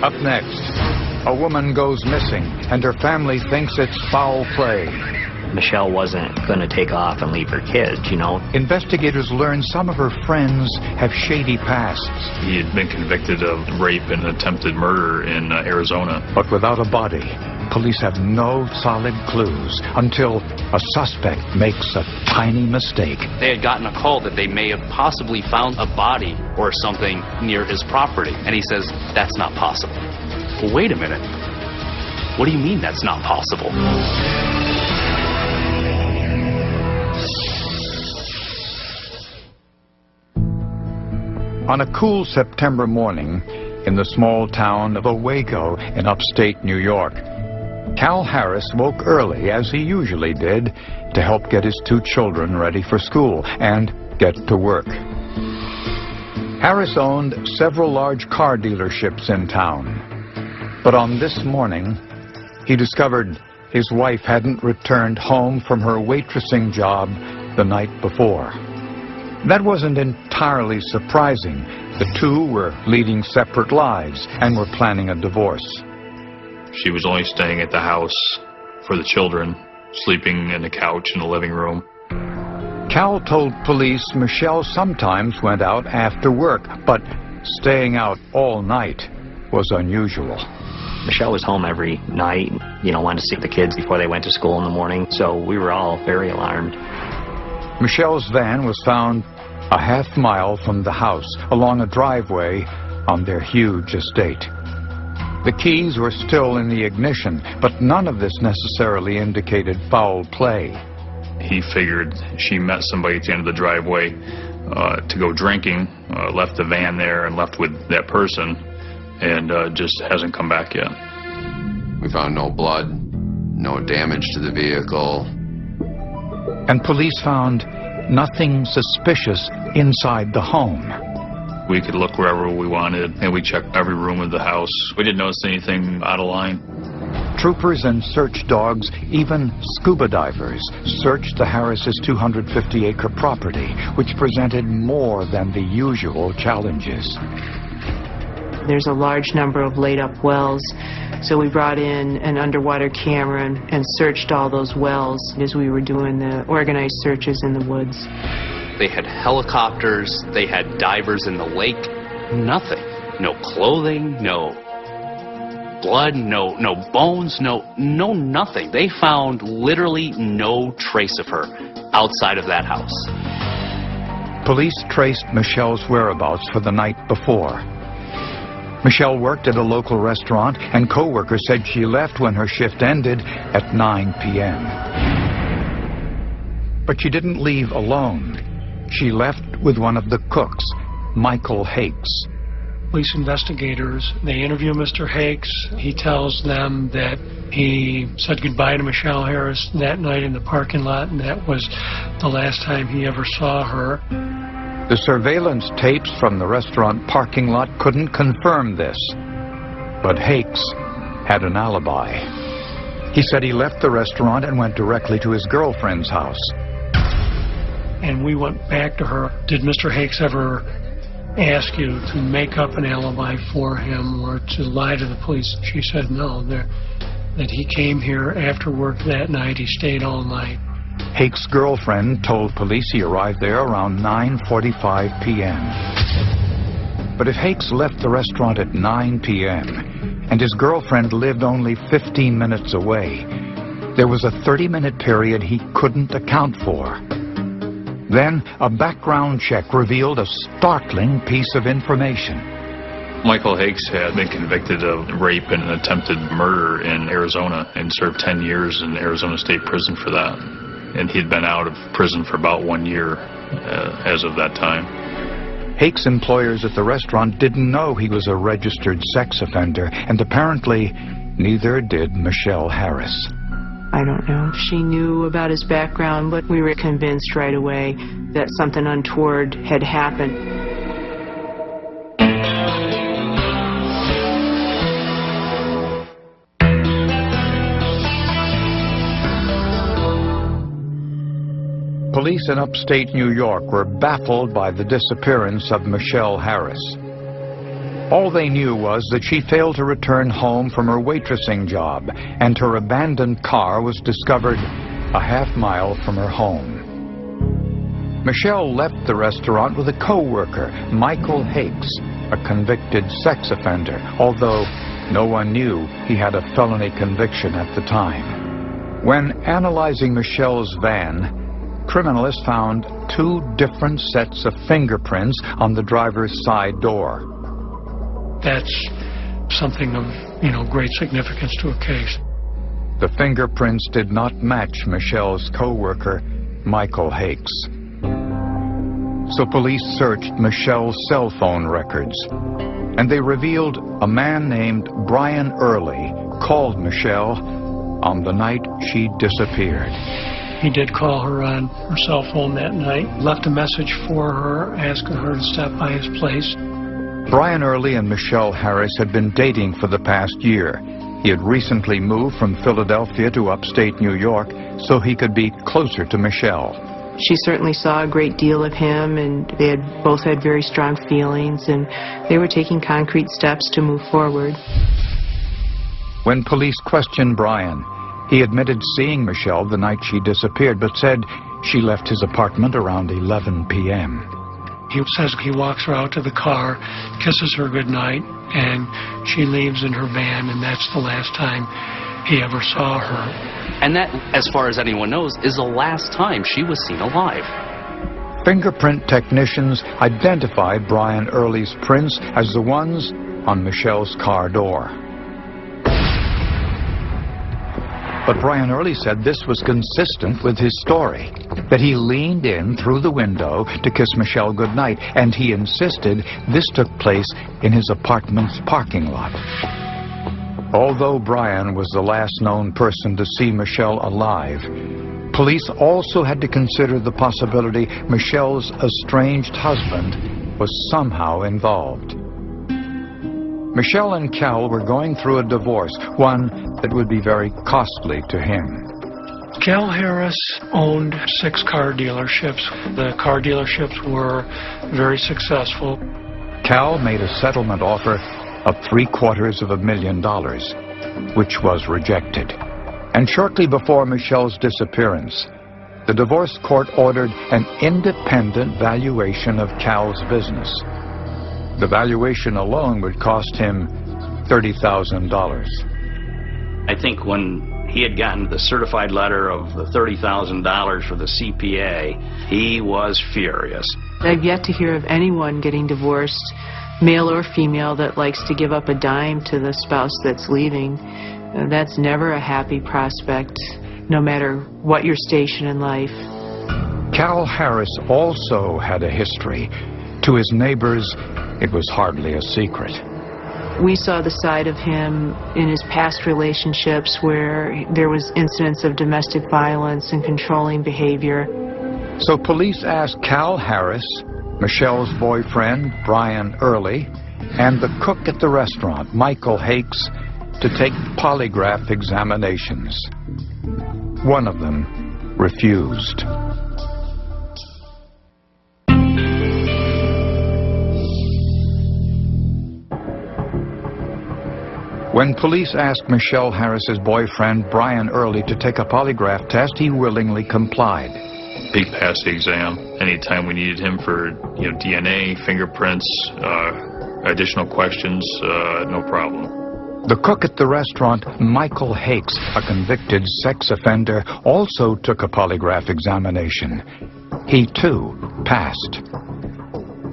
Up next, a woman goes missing, and her family thinks it's foul play. Michelle wasn't going to take off and leave her kids, you know. Investigators learn some of her friends have shady pasts. He had been convicted of rape and attempted murder in Arizona. But without a body, police have no solid clues until a suspect makes a tiny mistake. They had gotten a call that they may have possibly found a body or something near his property. And he says, that's not possible. Well, wait a minute. What do you mean that's not possible? On a cool September morning in the small town of Owego in upstate New York, Cal Harris woke early, as he usually did, to help get his 2 children ready for school and get to work. Harris owned several large car dealerships in town. But on this morning, he discovered his wife hadn't returned home from her waitressing job the night before. That wasn't entirely surprising. The two were leading separate lives and were planning a divorce. She was only staying at the house for the children, sleeping in the couch in the living room. Cal told police Michelle sometimes went out after work, but staying out all night was unusual. Michelle was home every night, you know, wanted to see the kids before they went to school in the morning, so we were all very alarmed. Michelle's van was found a half-mile from the house, along a driveway on their huge estate. The keys were still in the ignition, but none of this necessarily indicated foul play. He figured she met somebody at the end of the driveway to go drinking, left the van there and left with that person, and just hasn't come back yet. We found no blood, no damage to the vehicle. And police found nothing suspicious inside the home. We could look wherever we wanted, and we checked every room of the house. We didn't notice anything out of line. Troopers and search dogs, even scuba divers, searched the Harris' 250-acre property, which presented more than the usual challenges. There's a large number of laid-up wells, so we brought in an underwater camera and searched all those wells as we were doing the organized searches in the woods. They had helicopters, they had divers in the lake. Nothing. No clothing, no blood, no bones, no nothing. They found literally no trace of her outside of that house. Police traced Michelle's whereabouts for the night before. Michelle worked at a local restaurant, and co-workers said she left when her shift ended at 9 p.m. But she didn't leave alone. She left with one of the cooks, Michael Hakes. Police investigators, they interview Mr. Hakes. He tells them that he said goodbye to Michelle Harris that night in the parking lot, and that was the last time he ever saw her. The surveillance tapes from the restaurant parking lot couldn't confirm this, but Hakes had an alibi. He said he left the restaurant and went directly to his girlfriend's house. And we went back to her. Did Mr. Hakes ever ask you to make up an alibi for him or to lie to the police? She said no, that he came here after work that night. He stayed all night. Hakes' girlfriend told police he arrived there around 9:45 p.m. But if Hakes left the restaurant at 9 p.m. and his girlfriend lived only 15 minutes away, there was a 30-minute period he couldn't account for. Then, a background check revealed a startling piece of information. Michael Hakes had been convicted of rape and attempted murder in Arizona and served 10 years in Arizona State Prison for that. And he'd been out of prison for about 1 year as of that time. Hakes' employers at the restaurant didn't know he was a registered sex offender, and apparently neither did Michelle Harris. I don't know if she knew about his background, but we were convinced right away that something untoward had happened. Police in upstate New York were baffled by the disappearance of Michelle Harris. All they knew was that she failed to return home from her waitressing job, and her abandoned car was discovered a half-mile from her home. Michelle left the restaurant with a co-worker, Michael Hakes, a convicted sex offender, although no one knew he had a felony conviction at the time. When analyzing Michelle's van, criminalists found 2 different sets of fingerprints on the driver's side door. That's something of, great significance to a case. The fingerprints did not match Michelle's co-worker, Michael Hakes. So police searched Michelle's cell phone records, and they revealed a man named Brian Early called Michelle on the night she disappeared. He did call her on her cell phone that night, left a message for her, asking her to stop by his place. Brian Early and Michelle Harris had been dating for the past year. He had recently moved from Philadelphia to upstate New York so he could be closer to Michelle. She certainly saw a great deal of him, and they both had very strong feelings, and they were taking concrete steps to move forward. When police questioned Brian, he admitted seeing Michelle the night she disappeared, but said she left his apartment around 11 p.m. He says he walks her out to the car, kisses her goodnight, and she leaves in her van, and that's the last time he ever saw her. And that, as far as anyone knows, is the last time she was seen alive. Fingerprint technicians identified Brian Early's prints as the ones on Michelle's car door. But Brian Early said this was consistent with his story, that he leaned in through the window to kiss Michelle goodnight, and he insisted this took place in his apartment's parking lot. Although Brian was the last known person to see Michelle alive, police also had to consider the possibility Michelle's estranged husband was somehow involved. Michelle and Cal were going through a divorce, one that would be very costly to him. Cal Harris owned 6 car dealerships. The car dealerships were very successful. Cal made a settlement offer of $750,000, which was rejected. And shortly before Michelle's disappearance, the divorce court ordered an independent valuation of Cal's business. The valuation alone would cost him $30,000. I think when he had gotten the certified letter of the $30,000 for the CPA, he was furious. I've yet to hear of anyone getting divorced, male or female, that likes to give up a dime to the spouse that's leaving. That's never a happy prospect, no matter what your station in life. Cal Harris also had a history. To his neighbors, it was hardly a secret. We saw the side of him in his past relationships where there was incidents of domestic violence and controlling behavior. So police asked Cal Harris, Michelle's boyfriend, Brian Early, and the cook at the restaurant, Michael Hakes, to take polygraph examinations. One of them refused. When police asked Michelle Harris's boyfriend, Brian Early, to take a polygraph test, he willingly complied. He passed the exam anytime we needed him for DNA, fingerprints, additional questions, no problem. The cook at the restaurant, Michael Hakes, a convicted sex offender, also took a polygraph examination. He, too, passed.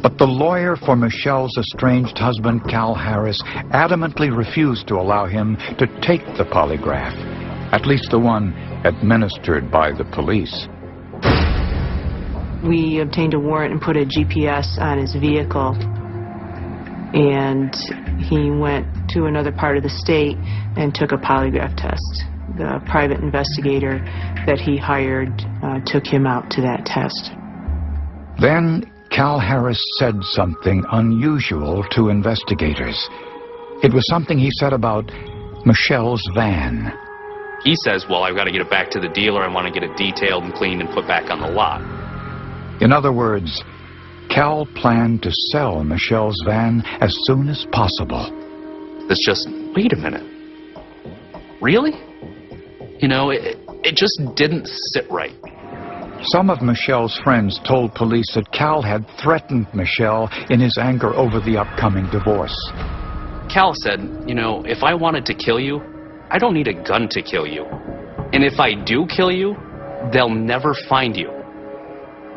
But the lawyer for Michelle's estranged husband, Cal Harris, adamantly refused to allow him to take the polygraph, at least the one administered by the police. We obtained a warrant and put a GPS on his vehicle, and he went to another part of the state and took a polygraph test. The private investigator that he hired took him out to that test. Then Cal Harris said something unusual to investigators. It was something he said about Michelle's van. He says, well, I've got to get it back to the dealer. I want to get it detailed and cleaned and put back on the lot. In other words, Cal planned to sell Michelle's van as soon as possible. It's just, wait a minute. Really? You know, it just didn't sit right. Some of Michelle's friends told police that Cal had threatened Michelle in his anger over the upcoming divorce. Cal said, you know, if I wanted to kill you, I don't need a gun to kill you. And if I do kill you, they'll never find you.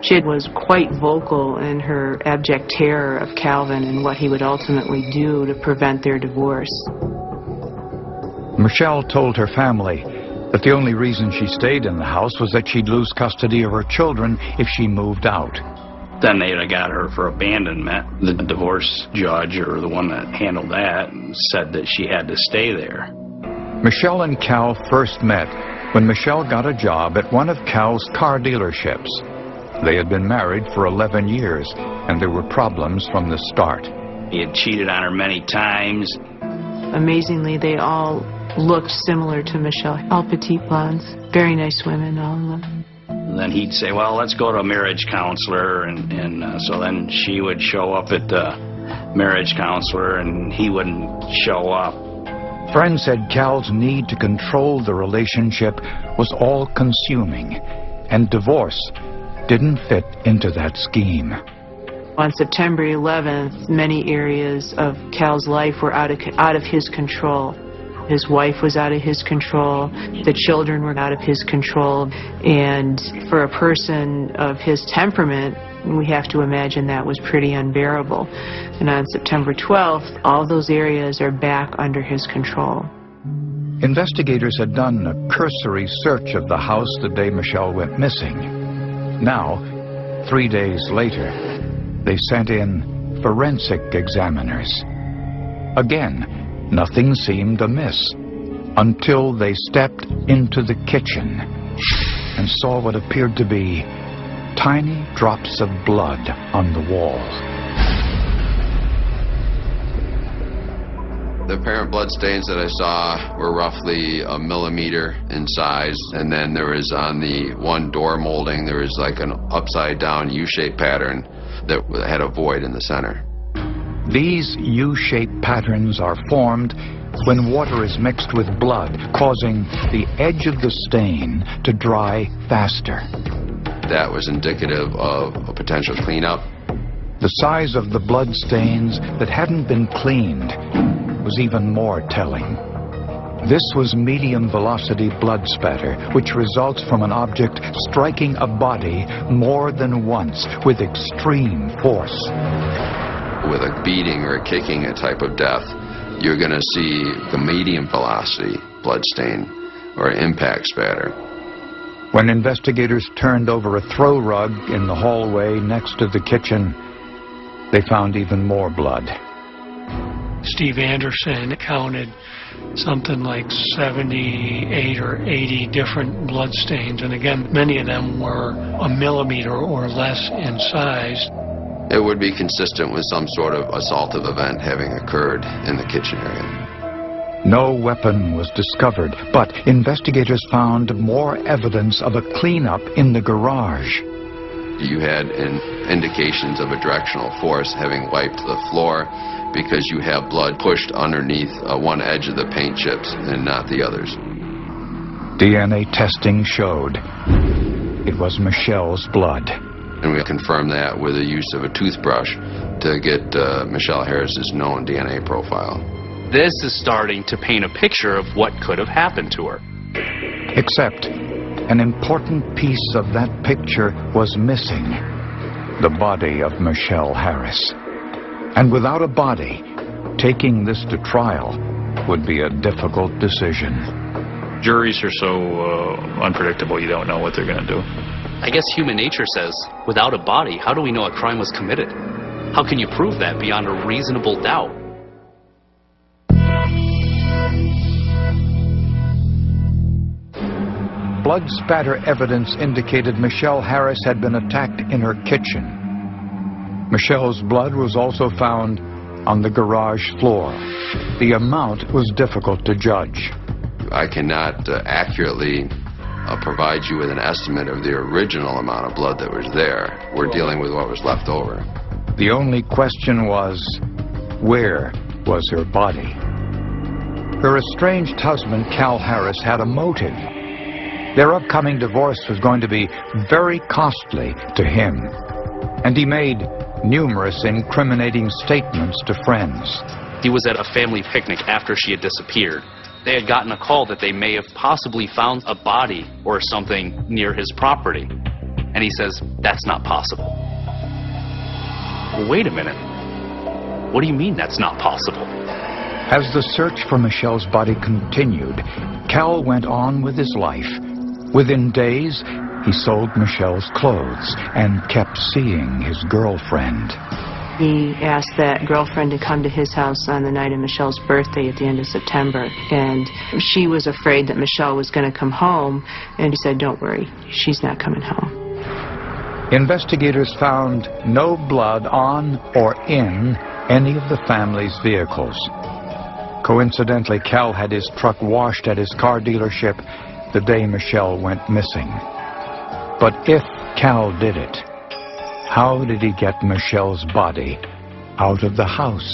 She was quite vocal in her abject terror of Calvin and what he would ultimately do to prevent their divorce. Michelle told her family that the only reason she stayed in the house was that she'd lose custody of her children if she moved out. Then they got her for abandonment. The divorce judge, or the one that handled that, said that she had to stay there. Michelle and Cal first met when Michelle got a job at one of Cal's car dealerships. They had been married for 11 years, and there were problems from the start. He had cheated on her many times. Amazingly, they all looked similar to Michelle. All petite blondes. Very nice women, all of them. And then he'd say, well, let's go to a marriage counselor. And so then she would show up at the marriage counselor, and he wouldn't show up. Friends said Cal's need to control the relationship was all-consuming, and divorce didn't fit into that scheme. On September 11th, many areas of Cal's life were out of his control. His wife was out of his control. The children were out of his control. And for a person of his temperament, we have to imagine that was pretty unbearable. And on September 12th, all those areas are back under his control. Investigators had done a cursory search of the house the day Michelle went missing. Now, 3 days later, they sent in forensic examiners. Again, nothing seemed amiss until they stepped into the kitchen and saw what appeared to be tiny drops of blood on the walls. The apparent blood stains that I saw were roughly 1 millimeter in size, and then there was on the one door molding, there was like an upside down U-shaped pattern that had a void in the center. These U-shaped patterns are formed when water is mixed with blood, causing the edge of the stain to dry faster. That was indicative of a potential cleanup. The size of the blood stains that hadn't been cleaned was even more telling. This was medium velocity blood spatter, which results from an object striking a body more than once with extreme force. With a beating or a kicking a type of death, you're going to see the medium velocity blood stain or impact spatter. When investigators turned over a throw rug in the hallway next to the kitchen, they found even more blood. Steve Anderson counted something like 78 or 80 different blood stains, and again, many of them were 1 millimeter or less in size. It would be consistent with some sort of assaultive event having occurred in the kitchen area. No weapon was discovered, but investigators found more evidence of a cleanup in the garage. You had indications of a directional force having wiped the floor because you have blood pushed underneath one edge of the paint chips and not the others. DNA testing showed it was Michelle's blood. And we confirmed that with the use of a toothbrush to get Michelle Harris's known DNA profile. This is starting to paint a picture of what could have happened to her. Except an important piece of that picture was missing: the body of Michelle Harris. And without a body, taking this to trial would be a difficult decision. Juries are so unpredictable, you don't know what they're going to do. I guess human nature says, without a body, how do we know a crime was committed? How can you prove that beyond a reasonable doubt? Blood spatter evidence indicated Michelle Harris had been attacked in her kitchen. Michelle's blood was also found on the garage floor. The amount was difficult to judge. I cannot accurately provide you with an estimate of the original amount of blood that was there. We're dealing with what was left over. The only question was, where was her body? Her estranged husband, Cal Harris, had a motive. Their upcoming divorce was going to be very costly to him, and he made numerous incriminating statements to friends. He was at a family picnic after she had disappeared. They had gotten a call that they may have possibly found a body or something near his property. And he says, that's not possible. Well, wait a minute. What do you mean that's not possible? As the search for Michelle's body continued, Cal went on with his life. Within days, he sold Michelle's clothes and kept seeing his girlfriend. He asked that girlfriend to come to his house on the night of Michelle's birthday at the end of September. And she was afraid that Michelle was going to come home. And he said, don't worry, she's not coming home. Investigators found no blood on or in any of the family's vehicles. Coincidentally, Cal had his truck washed at his car dealership the day Michelle went missing. But if Cal did it, how did he get Michelle's body out of the house?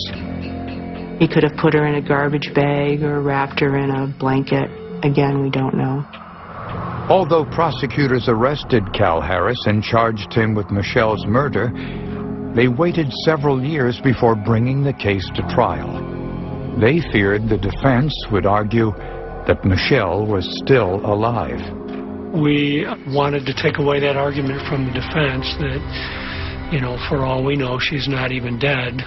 He could have put her in a garbage bag or wrapped her in a blanket. Again, we don't know. Although prosecutors arrested Cal Harris and charged him with Michelle's murder, they waited several years before bringing the case to trial. They feared the defense would argue that Michelle was still alive. We wanted to take away that argument from the defense that, you know, for all we know, she's not even dead.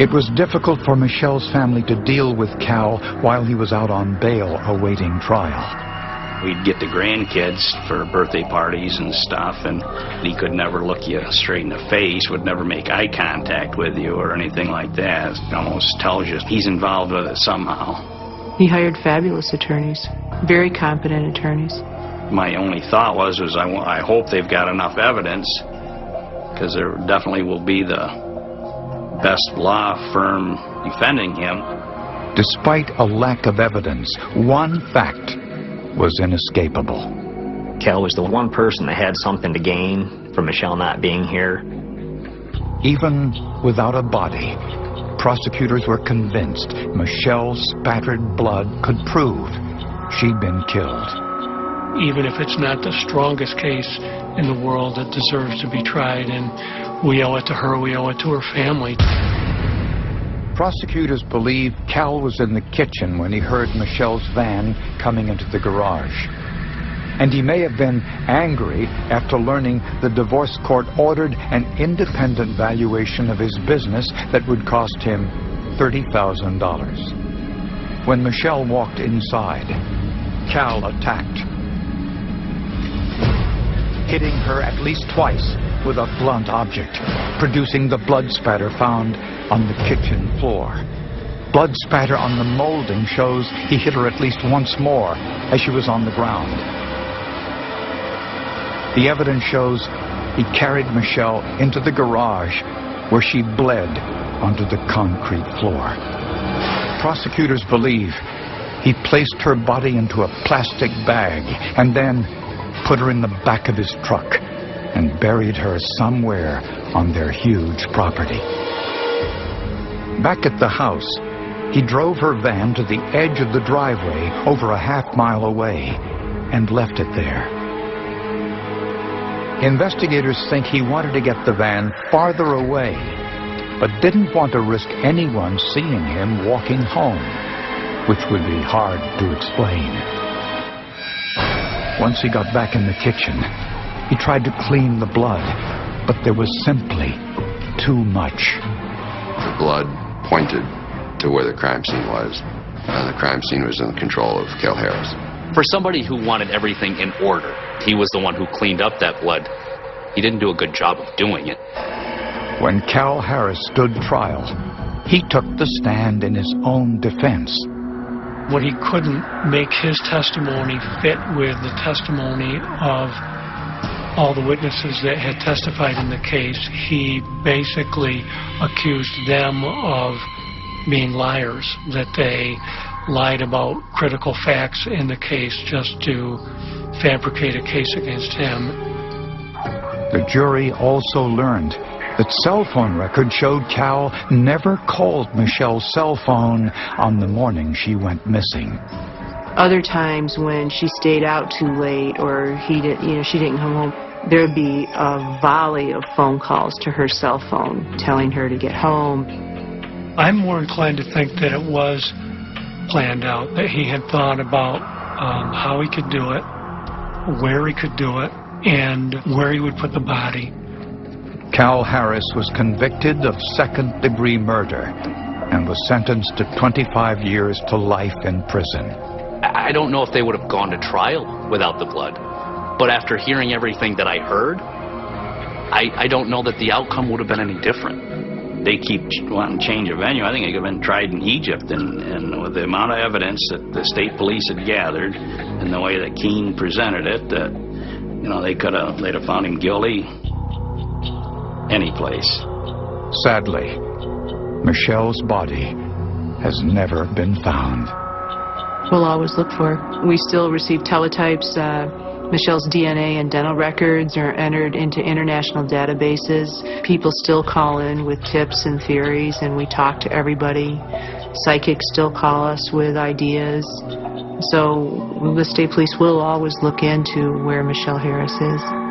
It was difficult for Michelle's family to deal with Cal while he was out on bail awaiting trial. We'd get the grandkids for birthday parties and stuff, and he could never look you straight in the face, would never make eye contact with you or anything like that. It almost tells you he's involved with it somehow. He hired fabulous attorneys, very competent attorneys. My only thought was I hope they've got enough evidence, because there definitely will be the best law firm defending him. Despite a lack of evidence, one fact was inescapable. Cal was the one person that had something to gain from Michelle not being here. Even without a body, prosecutors were convinced Michelle's spattered blood could prove she'd been killed. Even if it's not the strongest case in the world that deserves to be tried, and we owe it to her, we owe it to her family. Prosecutors believe Cal was in the kitchen when he heard Michelle's van coming into the garage. And he may have been angry after learning the divorce court ordered an independent valuation of his business that would cost him $30,000. When Michelle walked inside, Cal attacked, hitting her at least twice with a blunt object, producing the blood spatter found on the kitchen floor. Blood spatter on the molding shows he hit her at least once more as she was on the ground. The evidence shows he carried Michelle into the garage where she bled onto the concrete floor. Prosecutors believe he placed her body into a plastic bag and then put her in the back of his truck and buried her somewhere on their huge property. Back at the house, he drove her van to the edge of the driveway over a half-mile away and left it there. Investigators think he wanted to get the van farther away, but didn't want to risk anyone seeing him walking home, which would be hard to explain. Once he got back in the kitchen, he tried to clean the blood, but there was simply too much. The blood pointed to where the crime scene was, and the crime scene was in the control of Cal Harris. For somebody who wanted everything in order, he was the one who cleaned up that blood. He didn't do a good job of doing it. When Cal Harris stood trial, he took the stand in his own defense. When he couldn't make his testimony fit with the testimony of all the witnesses that had testified in the case, he basically accused them of being liars, that they lied about critical facts in the case just to fabricate a case against him. The jury also learned The cell phone record showed Cal never called Michelle's cell phone on the morning she went missing. Other times when she stayed out too late or she didn't come home, there'd be a volley of phone calls to her cell phone telling her to get home. I'm more inclined to think that it was planned out, that he had thought about how he could do it, where he could do it, and where he would put the body. Cal Harris was convicted of second-degree murder and was sentenced to 25 years to life in prison. I don't know if they would have gone to trial without the blood, but after hearing everything that I heard, I don't know that the outcome would have been any different. They keep wanting to change of venue. I think it could have been tried in Egypt, and with the amount of evidence that the state police had gathered and the way that Keene presented it, that they'd have found him guilty any place. Sadly, Michelle's body has never been found. We'll always look for her. We still receive teletypes. Michelle's DNA and dental records are entered into international databases. People still call in with tips and theories, and we talk to everybody. Psychics still call us with ideas. So the state police will always look into where Michelle Harris is.